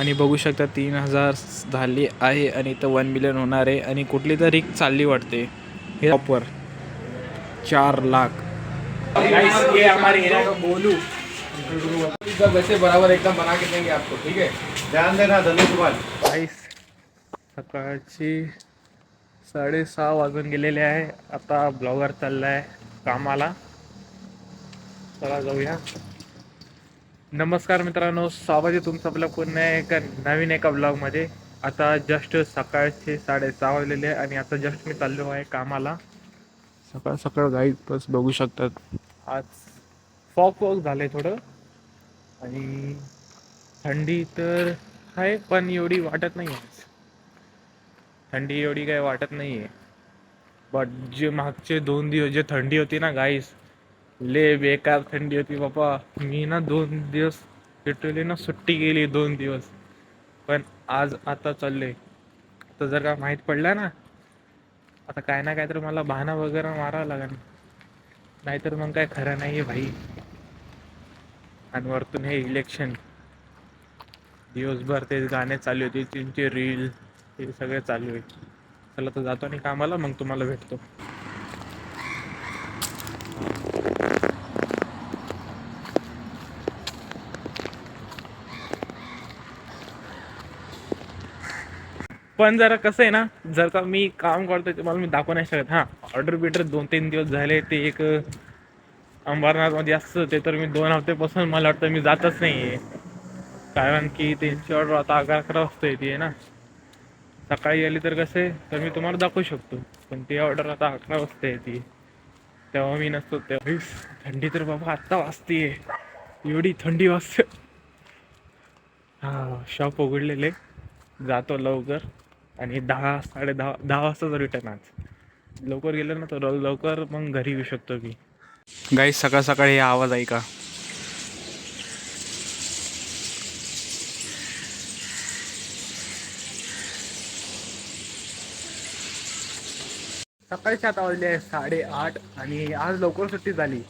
आणि बघू शकता 3000 झाली आहे आणि इथं 1 मिलियन होणार आहे आणि कुठली तरी चालली वाटते हे ऑफर 4 लाख ये हमारे एरिया का बोलू वैसे बराबर एकदम बना के देंगे आपको, ठीक है? ध्यान देना धन्यवाद। गाईस सकाळची 6:30 वाजून गेलेले आहे. आता ब्लॉगर चाललाय कामाला. चला जाऊया. नमस्कार मित्रांनो, स्वागत आहे तुमचं आपल्या पुन्हा नवीन एका ब्लॉगमध्ये. आता जस्ट सकाळचे 6:30 वाजलेले आहे आणि आता जस्ट मी चाललो आहे कामाला. सकाळ सकाळ गाईड बस बघू शकतात. आज फॉग झालंय थोडं आणि थंडी तर आहे पण एवढी वाटत नाही आहे. थंडी एवढी काही वाटत नाही आहे. बट जे मागचे 2 दिवस जे थंडी होती ना गाईस, ले बेकार थंडी होती बाबा. मी ना 2 दिवस लिटरली ना सुट्टी गेली 2 दिवस. पण आज आता चालले. आता जर का माहीत पडलं ना, आता काय ना काय तर मला बहाणा वगैरे मारावं लागेल, नाहीतर मग काय खरं नाही आहे भाई. आणि वरतून हे इलेक्शन, दिवसभर ते गाणे चालू होते, त्यांचे रील हे सगळे चालू आहे. चला तर जातो आणि कामाला, मग तुम्हाला भेटतो. पण जरा कसं आहे ना, जर का मी काम करतोय तुम्हाला मी दाखवू नाही शकत. हां, ऑर्डर बिर्डर 2-3 दिवस झाले. ते एक अंबरनाथमध्ये असतं ते तर मी 2 हफ्त्यापासून मला वाटतं मी जातच नाही आहे. कारण की त्यांची ऑर्डर आता 11 वाजता येते ना. सकाळी आली तर कसं आहे तर मी तुम्हाला दाखवू शकतो, पण ती ऑर्डर आता 11 वाजता येते, तेव्हा मी नसतो. तेव्हा थंडी तर बाबा आत्ता वाजते, एवढी थंडी वाजते. हां, शॉप उघडलेले, जातो लवकर आणि 10-10:30 वाजताच रिटर्न. आज लवकर गेलं ना तर लवकर मग घरी येऊ शकतो मी. गाई सकाळ सकाळी हे आवाज ऐका. सकाळी 7 वाजले 8:30 आणि आज लवकर सुट्टी झाली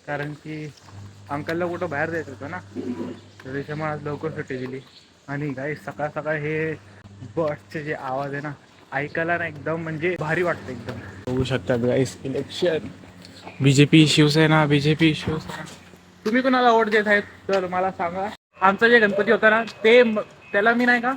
कारण की अंकलला कुठं बाहेर जायचं होतं ना, तर त्याच्यामुळे आज लवकर सुट्टी दिली. आणि गाई सकाळ सकाळ हे बसचे जे आवाज आहे ना, ऐकायला ना एकदम म्हणजे भारी वाटतं एकदम. बघू शकतात guys, election BJP Shiv Sena, BJP Shiv Sena. तुम्ही कोणाला वोट देत आहेत तर मला सांगा. आमचा जे गणपती होता ना ते त्याला मी नाही का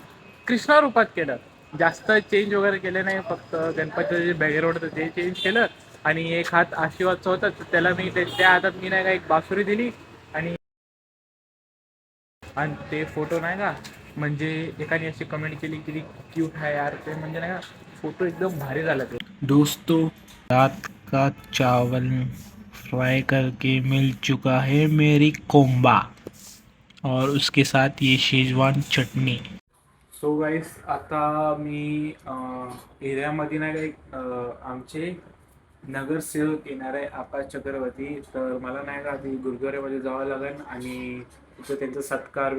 कृष्णा रूपात केलं, जास्त चेंज वगैरे केले नाही. फक्त गणपतीचं जे बॅकग्राऊंड होतं ते चेंज केलं आणि एक हात आशीर्वादचं होतं तर त्याला मी त्या हातात मी नाही का एक बासुरी दिली आणि ते फोटो नाही का, म्हणजे एकाने अशी कमेंट केली की क्यूट आहे यार ते, म्हणजे नाही का फोटो एकदम भारी झाला ते. दोस्तों, रात का चावल फ्राई करके मिल चुका है मेरी कोंबा और उसके साथ ये शेजवान चटनी. सो गाईस, आता मी एरियामध्ये नाही का एक आमचे नगरसेवक येणार आहे आकाश चक्रवर्ती, तर मला नाही का ती गुरुद्वाऱ्यामध्ये जावं लागेल आणि तिथं त्यांचा सत्कार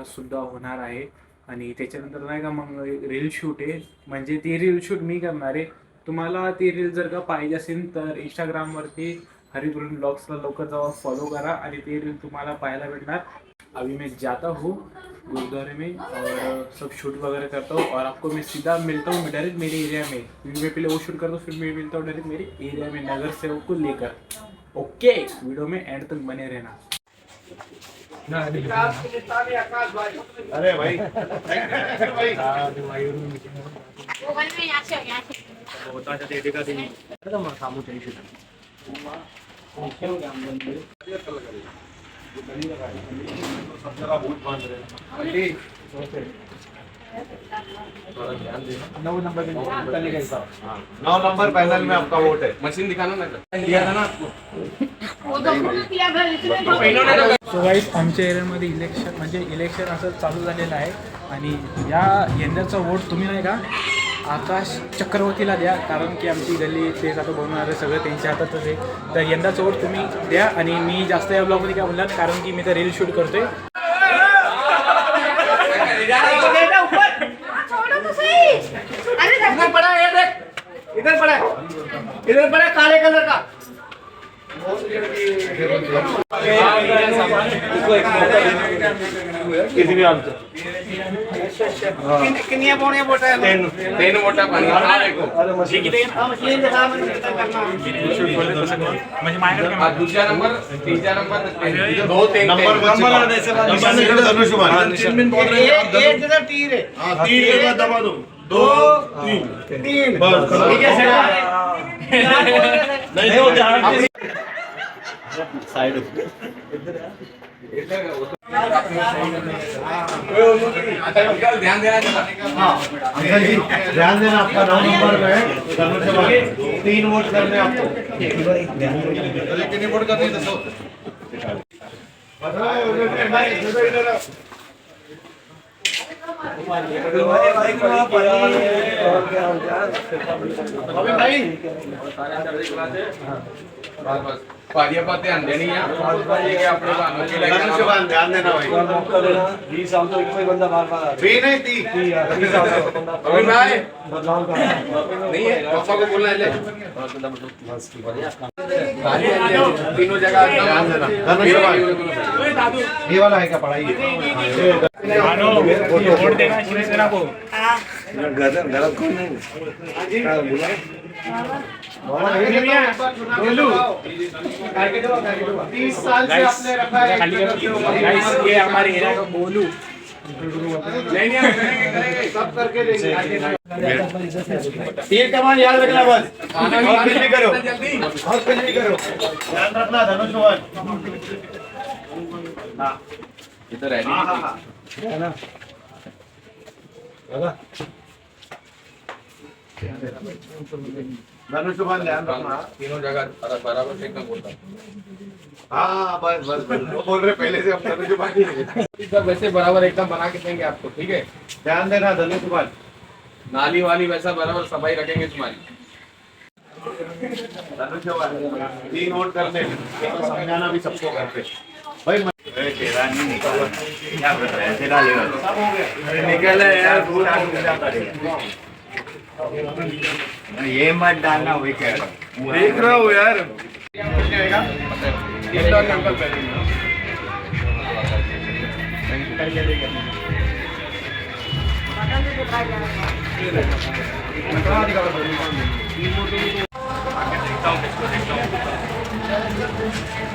सुद्धा होणार आहे. आणि त्याच्यानंतर नाही का मग रील शूट आहे, म्हणजे ती रील शूट मी करणार आहे. तुम्हाला ती रील जर का पाहिजे असेल तर इंस्टाग्रामवरती हरिगुरु ब्लॉग्सला लवकर जाऊन फॉलो करा आणि ती रील तुम्हाला पाहायला भेटणार. अभी मैं जाता हूँ गुरुद्वारे में और सब शूट वगैरह करता हूँ और आपको मैं सीधा मिलता हूँ डायरेक्ट मेरे एरिया में. मैं पहले वो शूट करता हूँ, फिर मैं मिलता हूँ डायरेक्ट मेरे एरिया में नगर सेवक को लेकर. ओके, वीडियो में एंड तक बने रहना. अरे भाई नौ नंबर पैनल में आपका वोट है. मशीन दिखाना ना, दिया था ना आपको. सो गाईस, आमच्या एरियामध्ये इलेक्शन असं चालू झालेलं आहे आणि यंदाचा वोट तुम्ही नाही का आकाश चक्रवर्तीला द्या, कारण की आमची गल्ली तेच आता बनवणारे सगळं त्यांच्या हातातच आहे. तर यंदाचा वोट तुम्ही द्या. आणि मी जास्त या ब्लॉगमध्ये काय बोलणार कारण की मी तर रील शूट करतोय. इधर पड़ा काले कलर का. किती आमचं तीन मोठा पाणी हा देखो म्हणजे माझ्याकडे दूसरा नंबर तीसरा नंबर दो तीन नंबर धनुष्यबाण तीर है तीर के बाद दबा दो दो तीन बस ठीक है नहीं होते साइड ध्यान देना अंकल जी ध्यान देना आपका 9 नंबर में धनुष्यबाण 3 वोट करने आपको कितने वोट करने दसो पारियापाते अंधेरी है अपने धनुष्यबाण ध्यान देना भाई भी नहीं थी अभी भाई नहीं है पापा को बोलना है तीनों जगह ध्यान देना धनुष्यबाण ये वाला है क्या पढ़ाई वोट देना शिवसेना को। गलत कौन नहीं बोलू 30 साल से आपने रखा है गाइस ये हमारे एरिया का बोलू सब करके देंगे तीर कमान याद रखना बस और कुछ नहीं करो और कुछ नहीं करो ध्यान रखना धनुष्यबाण इधर है ना धनुष्यबाण ध्यान रखना तीनों जगह बराबर से एकदम बोलता हाँ बस बस बस वो बोल रहे पहले से हम धनुष्यबाण ही सब वैसे बराबर एकदम बना के देंगे आपको ठीक है ध्यान देना धनुष्यबाण नाली वाली वैसा बराबर सफाई रखेंगे तुम्हारी धनुष्यबाण 3 वोट करने समझाना भी सबको घर पे भाई तेरा नहीं निकला क्या कर रहे हैं तेरा लेगा सब हो गया निकल यार पूरा ये मत डालना वही कह रहा हूँ देख रहा हूँ यार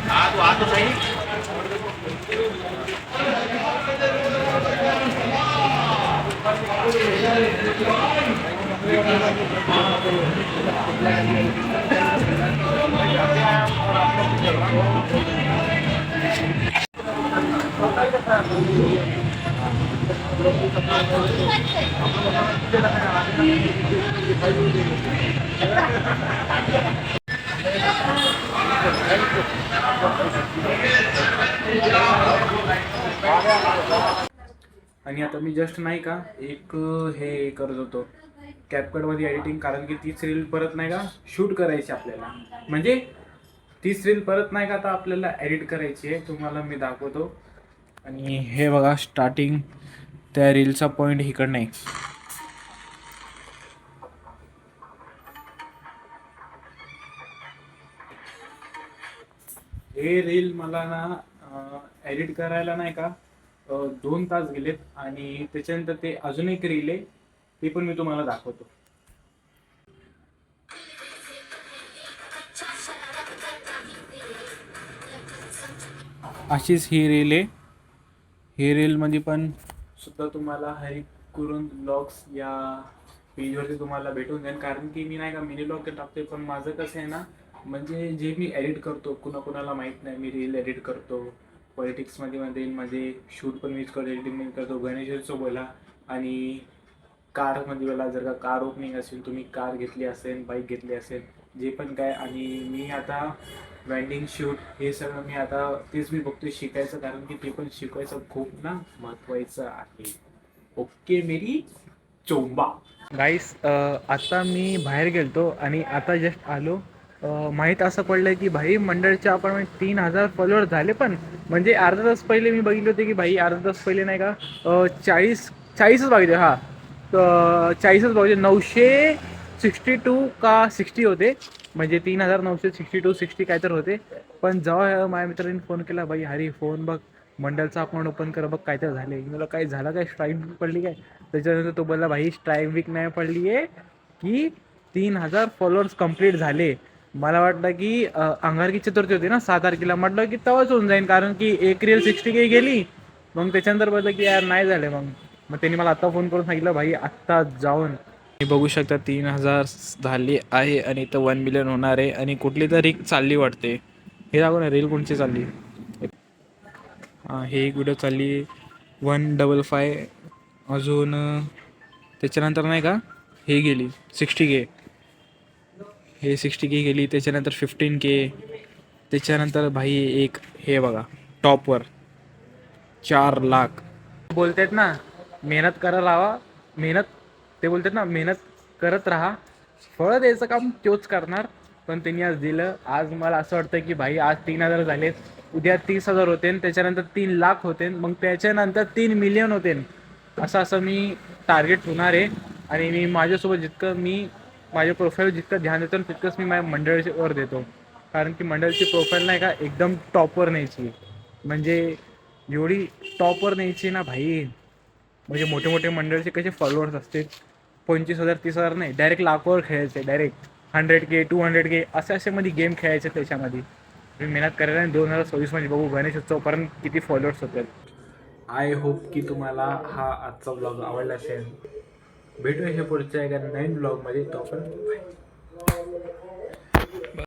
हाँ तो आ तो सही आणि आता मी जस्ट नाही का एक हे करत होतो कॅपकटमध्ये एडिटिंग, कारण की तीच रील परत नाही का शूट करायची आपल्याला, म्हणजे तीच रील परत नाही का आता आपल्याला एडिट करायची आहे. तुम्हाला मी दाखवतो. आणि हे बघा स्टार्टिंग त्या रीलचा पॉईंट इकडनं आहे. हे रील मला ना एडिट करायला नाही का 2 तास गेलेत. आणि त्याच्यानंतर ते अजून एक रील आहे, ते पण मी तुम्हाला दाखवतो. अशीच ही रील आहे. ही रीलमध्ये पण सुद्धा तुम्हाला हरी कुरुंद ब्लॉग्स या पेजवरती तुम्हाला भेटून जाईल, कारण की मी नाही का मिनी ब्लॉग टाकते. पण माझं कसं आहे ना, म्हणजे जे मी एडिट करतो कुणाकुणाला माहीत नाही, मी रील एडिट करतो पॉलिटिक्समध्ये शूट पण मीच करतो, एडिटिंग मी करतो, गणेशोत्सव बोला आणि कारमध्ये बोला. जर का कार ओपनिंग असेल, तुम्ही कार घेतली असेल, बाईक घेतली असेल, जे पण काय. आणि मी आता वेडिंग शूट हे सगळं मी आता तेच मी बघतोय शिकायचं, कारण की ते पण शिकायचं खूप ना महत्त्वाचं आहे. ओके मेरी चोंबा गाईस, आता मी बाहेर गेलतो आणि आता जस्ट आलो. माहीत असं पडलं की भाई मंडळच्या आपण 3000 फॉलोअर झाले. पण म्हणजे अर्धा तास पहिले मी बघितले होते की भाई अर्धा तास पहिले नाही का 40च बघितले. हां, 40च बघितले. 962 का 60 होते. म्हणजे 3962 काय तर होते. पण जेव्हा माझ्या मित्रांनी फोन केला, भाई हरी फोन बघ, मंडलचा अकाउंट ओपन कर बघ काय तर झाले. मला काय झालं, काय स्ट्राईक पडली काय? त्याच्यानंतर तो बोलला, भाई स्ट्राईक वीक नाही पडली आहे की 3000 फॉलोअर्स कंप्लीट झाले. मला वाटलं की अंगारकी चतुर्थी होती ना 6 तारखेला, म्हटलं की तेव्हाच होऊन जाईल, कारण की एक रील 60K गेली. मग त्याच्यानंतर बोललं की यार नाही झाले. मग त्यांनी मला आत्ता फोन करून सांगितलं, भाई आत्ता जाऊन तुम्ही बघू शकता 3000 झाली आहे आणि इथं 1 मिलियन होणार आहे. आणि कुठली तर रील चालली वाटते, हे दाखव ना रील कोणची चालली. हां, हे एक व्हिडिओ चालली 155. अजून त्याच्यानंतर नाही का हे गेली 60K, हे 60K गेली. त्याच्यानंतर 15K. त्याच्यानंतर भाई एक हे बघा टॉपवर 4 लाख. बोलतात ना मेहनत करायला हवा, मेहनत ते बोलतात ना मेहनत करत राहा, फळ द्यायचं काम तोच करणार. पण त्यांनी आज दिलं. आज मला असं वाटतं की भाई आज 3000 झालेत, उद्या 30,000 होते, त्याच्यानंतर 3 लाख होते, मग त्याच्यानंतर 3 मिलियन होते. असं मी टार्गेट होणार आहे. आणि मी माझ्यासोबत जितकं मी माझ्या प्रोफाईल जितकं ध्यान देतो तितकंच मी माझ्या मंडळीवर देतो. कारण की मंडळीची प्रोफाईल नाही का एकदम टॉपवर न्यायची, म्हणजे एवढी टॉपवर न्यायची ना भाई. म्हणजे मोठे मोठे मंडळीचे कसे फॉलोअर्स असते, 25,000 30,000 नाही, डायरेक्ट लाखवर खेळायचे, डायरेक्ट 100K 200K असे मध्ये गेम खेळायचे. त्याच्यामध्ये मी मेहनत करायला. आणि 2026 मध्ये बघू गणेश उत्सवपर्यंत किती फॉलोअर्स होतात. आय होप की तुम्हाला हा आजचा ब्लॉग आवडला असेल. भेटूया हे पुढच्या एका नवीन ब्लॉगमध्ये. तो पण